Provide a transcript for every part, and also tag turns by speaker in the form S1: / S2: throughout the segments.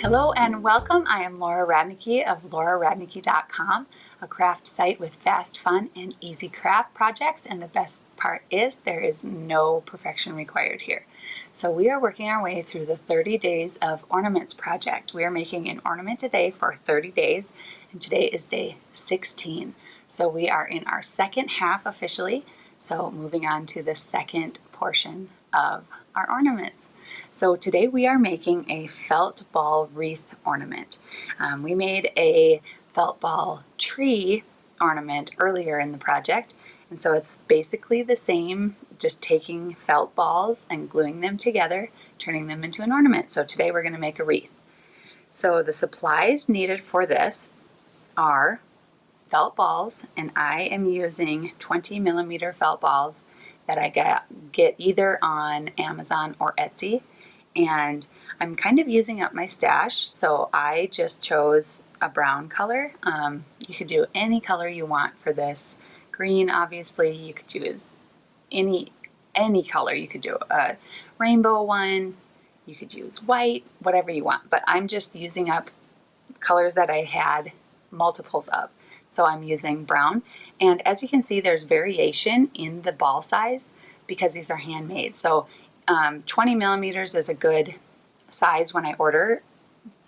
S1: Hello and welcome. I am Laura Radnicki of lauraradnicki.com, a craft site with fast, fun, and easy craft projects. And the best part is there is no perfection required here. So we are working our way through the 30 days of Ornaments project. We are making an ornament a day for 30 days, and today is day 16. So we are in our second half officially. So moving on to the second portion of our ornaments. So today we are making a felt ball wreath ornament. We made a felt ball tree ornament earlier in the project, and so it's basically the same, just taking felt balls and gluing them together, turning them into an ornament. So today we're going to make a wreath. So the supplies needed for this are felt balls, and I am using 20 millimeter felt balls that I get either on Amazon or Etsy. And I'm kind of using up my stash, so I just chose a brown color. You could do any color you want for this. Green, obviously, you could use any color. You could do a rainbow one, you could use white, whatever you want. But I'm just using up colors that I had multiples of. So I'm using brown. And as you can see, there's variation in the ball size because these are handmade. So 20 millimeters is a good size when I order,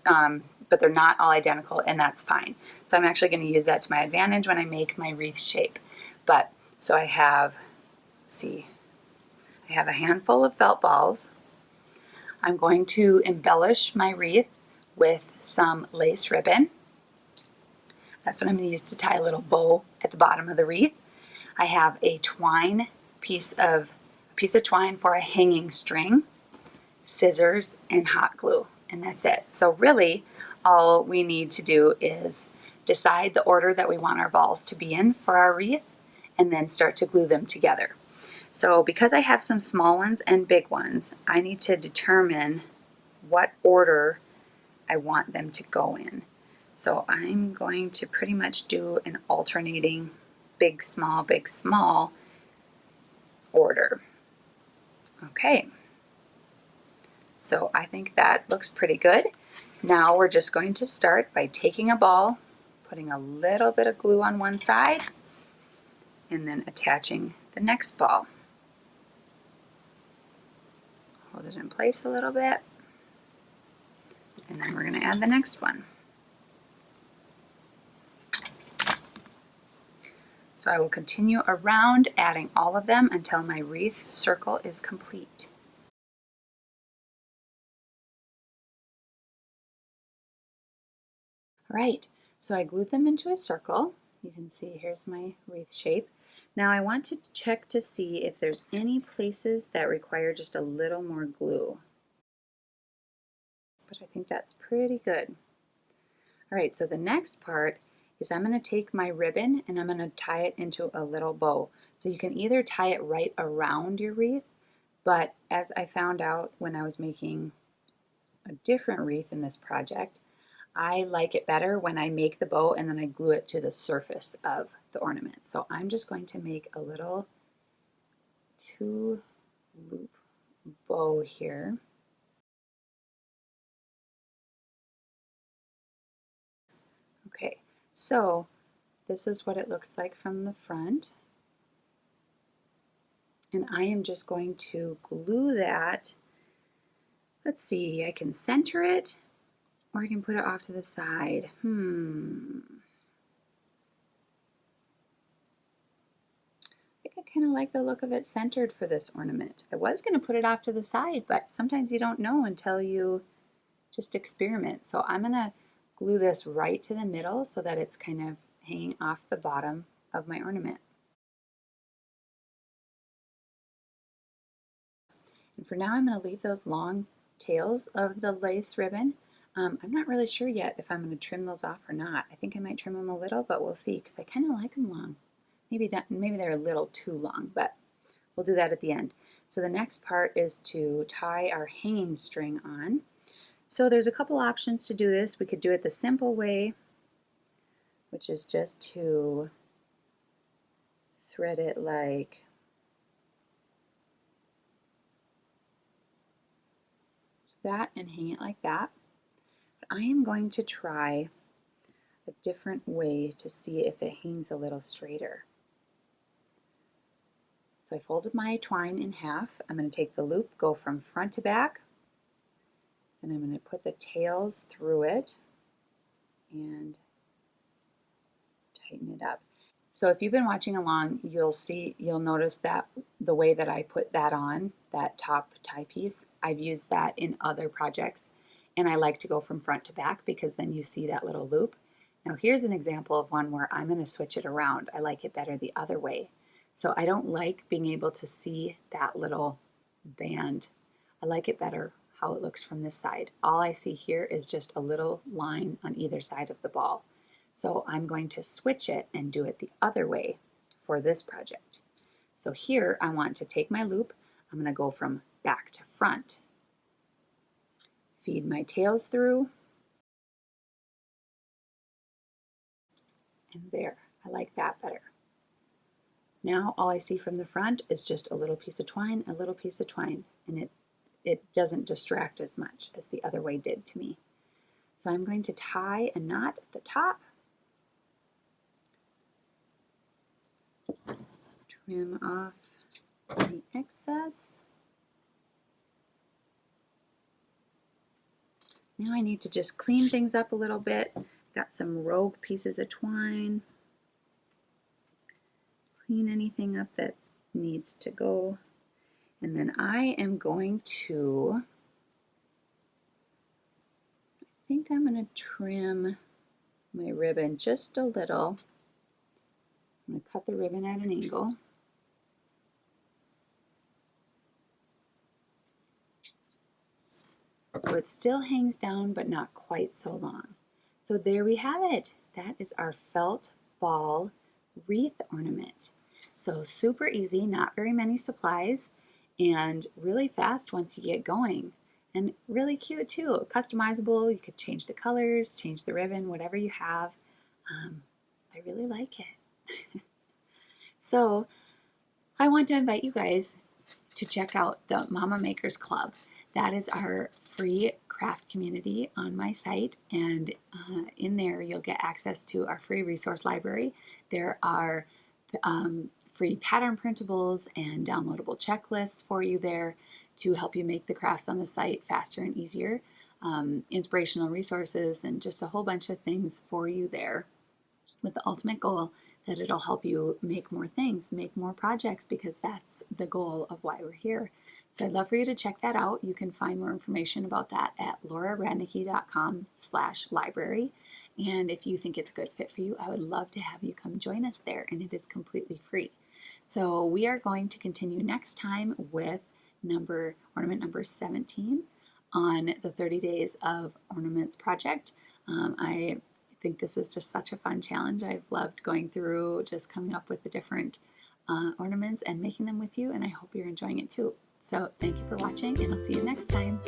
S1: but they're not all identical, and that's fine. So I'm actually going to use that to my advantage when I make my wreath shape. But so I have, I have a handful of felt balls. I'm going to embellish my wreath with some lace ribbon. That's what I'm going to use to tie a little bow at the bottom of the wreath. I have a piece of twine for a hanging string, scissors, and hot glue, and that's it. So really, all we need to do is decide the order that we want our balls to be in for our wreath, and then start to glue them together. So because I have some small ones and big ones, I need to determine what order I want them to go in. So I'm going to pretty much do an alternating big, small order. Okay, so I think that looks pretty good. Now we're just going to start by taking a ball, putting a little bit of glue on one side, and then attaching the next ball. Hold it in place a little bit, and then we're going to add the next one. So I will continue around adding all of them until my wreath circle is complete. All right, so I glued them into a circle. You can see here's my wreath shape. Now I want to check to see if there's any places that require just a little more glue. But I think that's pretty good. All right, so the next part is I'm going to take my ribbon and I'm going to tie it into a little bow. So you can either tie it right around your wreath, but as I found out when I was making a different wreath in this project, I like it better when I make the bow and then I glue it to the surface of the ornament. So I'm just going to make a little 2-loop bow here. Okay, so this is what it looks like from the front. And I am just going to glue that. Let's see, I can center it or I can put it off to the side. I think I kind of like the look of it centered for this ornament. I was going to put it off to the side, but sometimes you don't know until you just experiment. So I'm going to glue this right to the middle so that it's kind of hanging off the bottom of my ornament. And for now, I'm going to leave those long tails of the lace ribbon. I'm not really sure yet if I'm going to trim those off or not. I think I might trim them a little, but we'll see because I kind of like them long. Maybe they're a little too long, but we'll do that at the end. So the next part is to tie our hanging string on. So there's a couple options to do this. We could do it the simple way, which is just to thread it like that and hang it like that. I am going to try a different way to see if it hangs a little straighter. So I folded my twine in half. I'm going to take the loop, go from front to back, and I'm going to put the tails through it and tighten it up. So if you've been watching along, you'll notice that the way that I put that on, that top tie piece, I've used that in other projects, and I like to go from front to back because then you see that little loop. Now here's an example of one where I'm going to switch it around. I like it better the other way. So I don't like being able to see that little band. I like it better how it looks from this side. All I see here is just a little line on either side of the ball. So I'm going to switch it and do it the other way for this project. So here I want to take my loop, I'm going to go from back to front, feed my tails through, and there, I like that better. Now all I see from the front is just a little piece of twine, a little piece of twine, and it doesn't distract as much as the other way did to me. So I'm going to tie a knot at the top, trim off the excess. Now I need to just clean things up a little bit. Got some rogue pieces of twine. Clean anything up that needs to go. And then I am going to, I think I'm going to trim my ribbon just a little. I'm going to cut the ribbon at an angle. So it still hangs down, but not quite so long. So there we have it. That is our felt ball wreath ornament. So super easy, not very many supplies, and really fast once you get going. And really cute too, customizable. You could change the colors, change the ribbon, whatever you have. I really like it. So I want to invite you guys to check out the Mama Makers Club. That is our free craft community on my site, and in there you'll get access to our free resource library. There are free pattern printables and downloadable checklists for you there to help you make the crafts on the site faster and easier, inspirational resources, and just a whole bunch of things for you there, with the ultimate goal that it'll help you make more things, make more projects, because that's the goal of why we're here. So I'd love for you to check that out. You can find more information about that at lauraradnicki.com/library. And if you think it's a good fit for you, I would love to have you come join us there, and it is completely free. So we are going to continue next time with ornament number 17 on the 30 Days of Ornaments project. I think this is just such a fun challenge. I've loved going through just coming up with the different ornaments and making them with you, and I hope you're enjoying it too. So thank you for watching, and I'll see you next time.